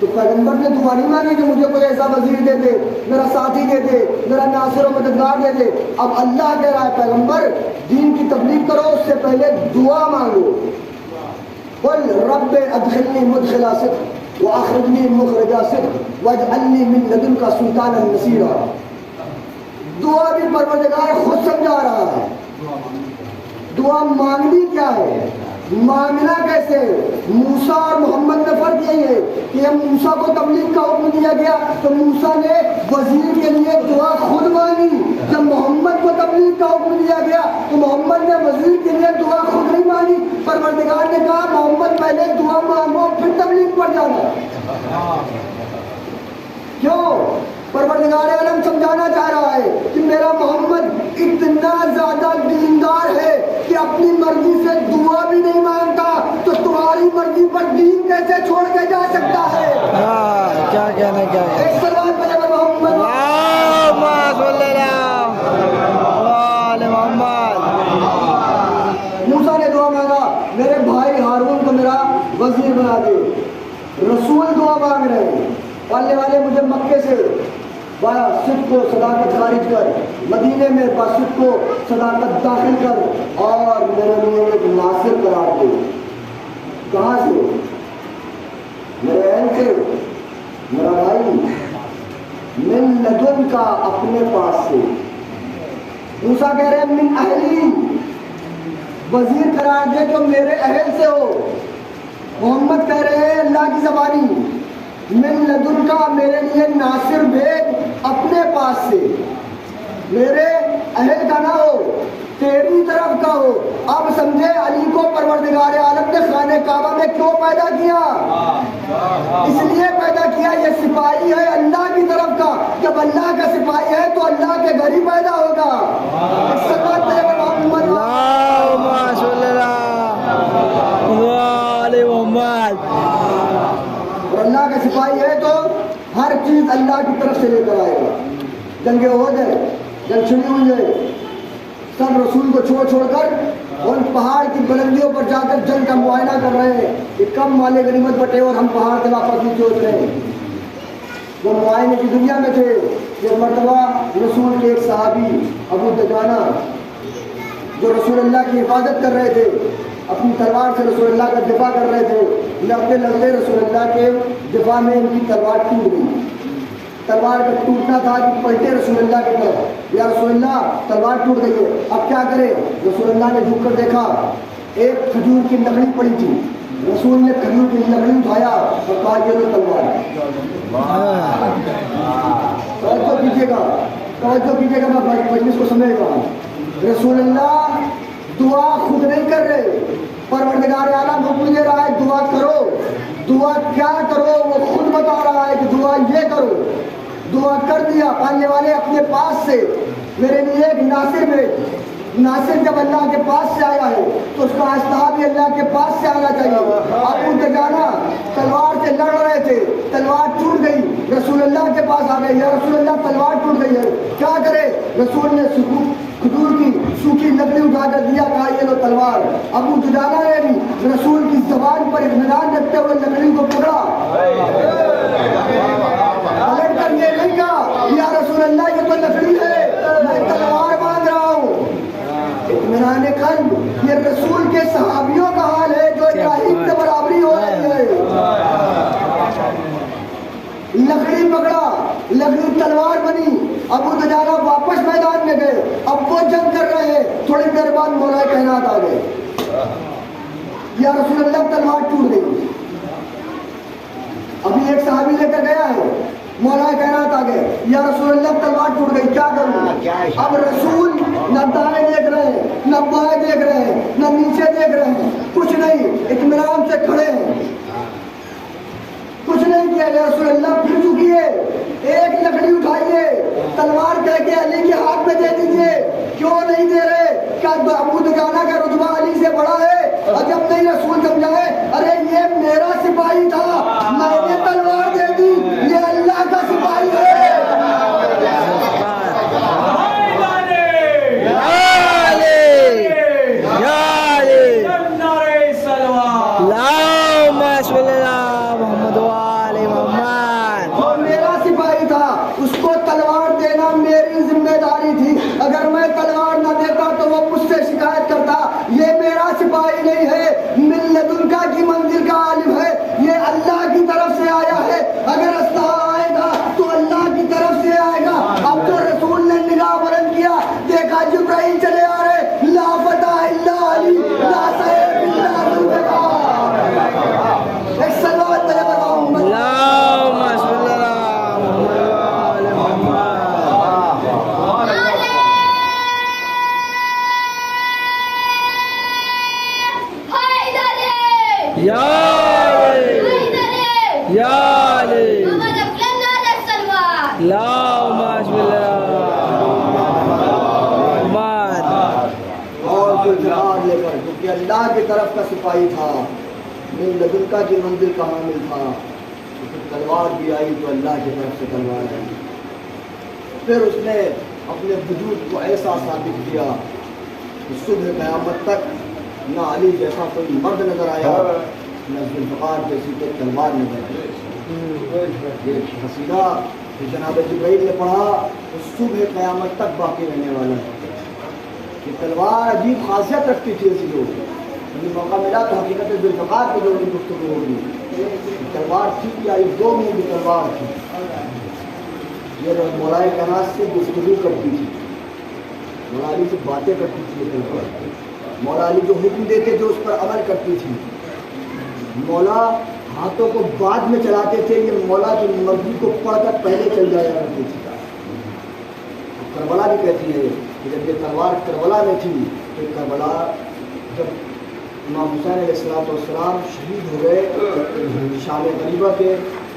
تو پیغمبر نے دعا نہیں مانگی کہ مجھے کوئی ایسا وزیر دے دے, میرا ساتھی دے دے, میرا ناصر و مددگار دے دے. اب اللہ کہہ رہا ہے پیغمبر دین کی تبلیغ کرو, اس سے پہلے دعا مانگو. قل رب ادخلنی مدخل صدق واخرجنی مخرج صدق واجعلنی من لدنک سلطانا نصیرا. دعا بھی پروردگار خود سمجھا رہا ہے. دعا مانگنی کیا ہے, مانگنا کیسے. موسیٰ اور محمد میں فرق یہی ہے کہ موسیٰ کو تبلیغ کا حکم دیا گیا تو موسیٰ نے وزیر کے لیے دعا خود مانگی. جب محمد کو تبلیغ کا حکم دیا گیا تو محمد نے وزیر کے لیے دعا خود نہیں مانگی. پروردگار نے کہا محمد پہلے دعا مانگو پھر تبلیغ پر جانا. کیوں؟ پروردگار عالم سمجھانا چاہ رہا ہے کہ میرا محمد اتنا زیادہ دیندار ہے کہ اپنی مرضی سے دعا بھی نہیں مانگتا, تو تمہاری مرضی پر دین کیسے چھوڑ کے جا سکتا ہے؟ کیا کہنا, کیا ایک سوال پہ جب محمد موسیٰ نے دعا مانگا میرے بھائی ہارون کو میرا وزیر بنا دے. رسول دعا مانگ رہے ہیں, پالنے والے مجھے مکے سے صدق کو صداقت خارج کر, مدینے میں صدق کو صداقت داخل کر, اور میرے لیے ایک ناصر قرار دے. کہاں سے؟ میرے اہل سے, میرا بھائی. من لدن کا, اپنے پاس سے. موسیٰ کہہ رہے ہیں من اہلی, وزیر قرار دے جو میرے اہل سے ہو. محمد کہہ رہے ہیں اللہ کی زبانی من لدن کا, میرے لیے ناصر بھیج اپنے پاس سے. میرے اہل کا نہ ہو, تیری طرف کا ہو. اب سمجھے علی کو پروردگار عالم نے خانہ کعبہ میں کیوں پیدا کیا؟ اس لیے پیدا کیا یہ سپاہی ہے اللہ کی طرف کا، جب اللہ کا سپاہی ہے تو اللہ کے گھر ہی پیدا ہوگا۔ اللہم صلی اللہ علیہ محمد۔ اور اللہ کا سپاہی ہے تو ہر چیز اللہ کی طرف سے لے کر آئے گا۔ جنگیں ہو جائے، جنگ چھڑی ہوئی ہے، سب رسول کو چھوڑ چھوڑ کر اور پہاڑ کی بلندیوں پر جا کر جنگ کا معائنہ کر رہے ہیں کہ کم مال غنیمت بٹے اور ہم پہاڑ سے واپس نہیں سوچ رہے ہیں۔ وہ معائنے کی دنیا میں تھے۔ ایک مرتبہ رسول کے ایک صحابی ابو دجانہ جو رسول اللہ کی حفاظت کر رہے تھے، اپنی تلوار سے رسول اللہ کا دفاع کر رہے تھے، لڑتے لڑتے رسول اللہ کے دفاع میں ان کی تلوار ٹوٹ گئی۔ تلوار کا ٹوٹنا تھا کہ پلٹے رسول اللہ کی طرف، یا رسول اللہ تلوار ٹوٹ گئی ہے اب کیا کرے؟ رسول اللہ نے جھک کر دیکھا، ایک کھجور کی لکڑی پڑی تھی، رسول نے کھجور کی لکڑی اٹھایا اور کہا یہ لو تلوار۔ توجہ کیجیے گا، توجہ کیجیے گا، میں مجلس کو سمجھ رہا ہوں۔ رسول اللہ دعا خود نہیں کر رہے، پروردگار عالم حکم دے رہا ہے دعا کرو۔ دعا کیا کرو وہ خود بتا رہا ہے کہ دعا یہ کرو۔ دعا کر دیا، پالنے والے اپنے پاس سے میرے لیے ایک ناصر میں، ناصر جب اللہ کے پاس سے آیا ہے تو اس کا استحاب بھی اللہ کے پاس سے آنا چاہیے۔ ابو دجانہ تلوار سے لڑ رہے تھے، تلوار ٹوٹ گئی، رسول اللہ کے پاس آ گئے، یا رسول اللہ تلوار ٹوٹ گئی ہے کیا کرے؟ رسول نے کھجور کی سوکھی لکڑی اٹھا کر دیا، کہا یہ لو تلوار۔ ابو دجانہ نے بھی رسول کی زبان پر اطمینان رکھتے ہوئے لکڑی کو پکڑا، پلٹ کر یہ نہیں کہا یا رسول اللہ یہ تو لکڑی ہے میں تلوار باندھ رہا ہوں۔ اطمینان قلب یہ رسول کے صحابیوں کا حال ہے جو ابراہیم سے برابری ہو رہی ہے۔ لکڑی پکڑا، لکڑی تلوار بنی، ابو دجانہ واپس میدان میں گئے، اب وہ جنگ کر رہے ہیں، تھوڑی دیر بعد مولا کائنات آ گئے، یا رسول اللہ تلوار ٹوٹ گئی۔ ابھی ایک صحابی لے کر گیا ہے، مولا کائنات آ گئے، یا رسول اللہ تلوار ٹوٹ گئی کیا کروں؟ اب رسول نہ دائیں دیکھ رہے ہیں، نہ بائیں دیکھ رہے ہیں، نہ نیچے دیکھ رہے ہیں، کچھ نہیں، اطمینان سے کھڑے ہیں، کچھ نہیں کیا۔ یا رسول اللہ پھر چکیے، ایک لکڑی اٹھائیے، تلوار کہہ کے علی کے ہاتھ میں دے دیجئے۔ کیوں نہیں دے رہے؟ کیا ابو دجانہ کا رتبہ علی سے بڑا ہے؟ عجب نہیں، رسول سمجھائے ارے یہ میرا سپاہی تھا، میں نے تلوار دے دی، یہ اللہ کا سپاہی ہے۔ اگر میں تلوار نہ دیتا تو وہ مجھ سے شکایت کرتا، یہ میرا سپاہی نہیں ہے، من لدنکا کی منزل کا عالم ہے، یہ اللہ کی طرف سے آیا ہے، اگر اسلحہ آئے گا تو اللہ کی طرف سے آئے گا۔ اب تو رسول نے نگاہ بلند کیا، دیکھا جبرائیل چلے آ رہے، لا فتح الا علی، لا سیف الا ذوالفقار۔ ایک صلوات پڑھے اللہم صلی اللہ کی طرف کا سپاہی تھا، من لدنکا کی منزل کا حامل تھا، تلوار بھی آئی تو اللہ کی طرف سے تلوار آئی۔ پھر اس نے اپنے وجود کو ایسا ثابت کیا کہ صبح قیامت تک نہ علی جیسا کوئی مرد نظر آیا، نہ ذوالفقار جیسی کوئی تلوار نظر آئی۔ یہ قصیدہ کہ جناب جبرائیل نے پڑھا وہ صبح قیامت تک باقی رہنے والا ہے۔ یہ تلوار عجیب خاصیت رکھتی تھی اسی لوگ، مجھے موقع ملا تو حقیقت ذوالفقار کی جو گفتگو ہوگی۔ تلوار تھی کیا؟ یہ دو منہ کی تلوار تھی، یہ مولا کائنات سے گفتگو کرتی تھی، مولا علی سے باتیں کرتی تھی، مولا علی جو حکم دیتے تھے اس پر عمل کرتی تھی، مولا ہاتھوں کو بعد میں چلاتے تھے، یہ مولا کی مرضی کو پڑھ کر پہلے چل جایا کرتی تھی۔ کربلا بھی کہتی ہے کہ جب یہ تلوار کربلا میں تھی تو کربلا جب امام حسین علیہ السلام شہید ہو گئے شام غریبہ کے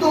2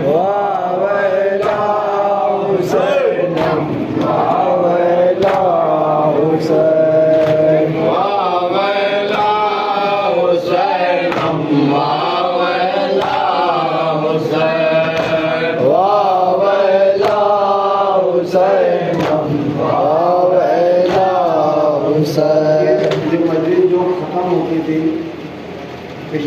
Wow.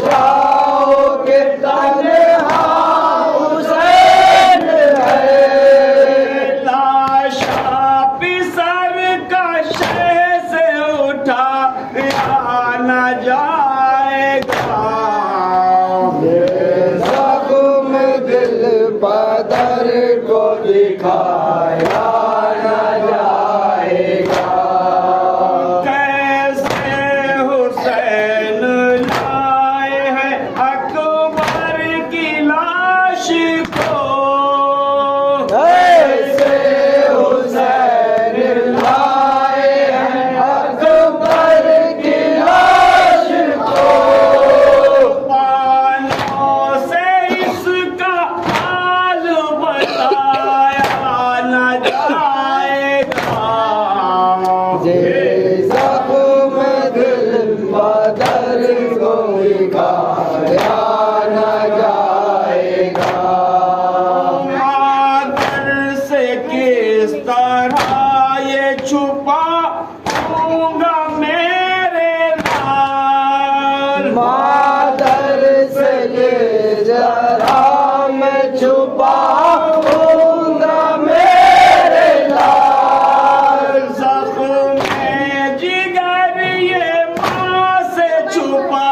جاؤ کہ تنہا حسین ہے، لاشا پسر کا شہ سے اٹھایا نہ جائے گا، زخم دل بدر کو دکھایا نہ جائے گا، کیسے حسین لائے ہیں اکبر کی لاش کو، ایسے حسین لائے ہیں اکبر کی لاش کو، پانوں سے اس کا حال بتایا نہ جائے گا، زخم دل بدر کو دکھایا نہ جائے گا، مادر سے کس طرح یہ چھپاؤں گا میرے لال، مادر سے یہ ذرا میں چھپاؤں گا میرے لال، زخم جگر یہ ماں سے چھپا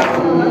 Hallelujah!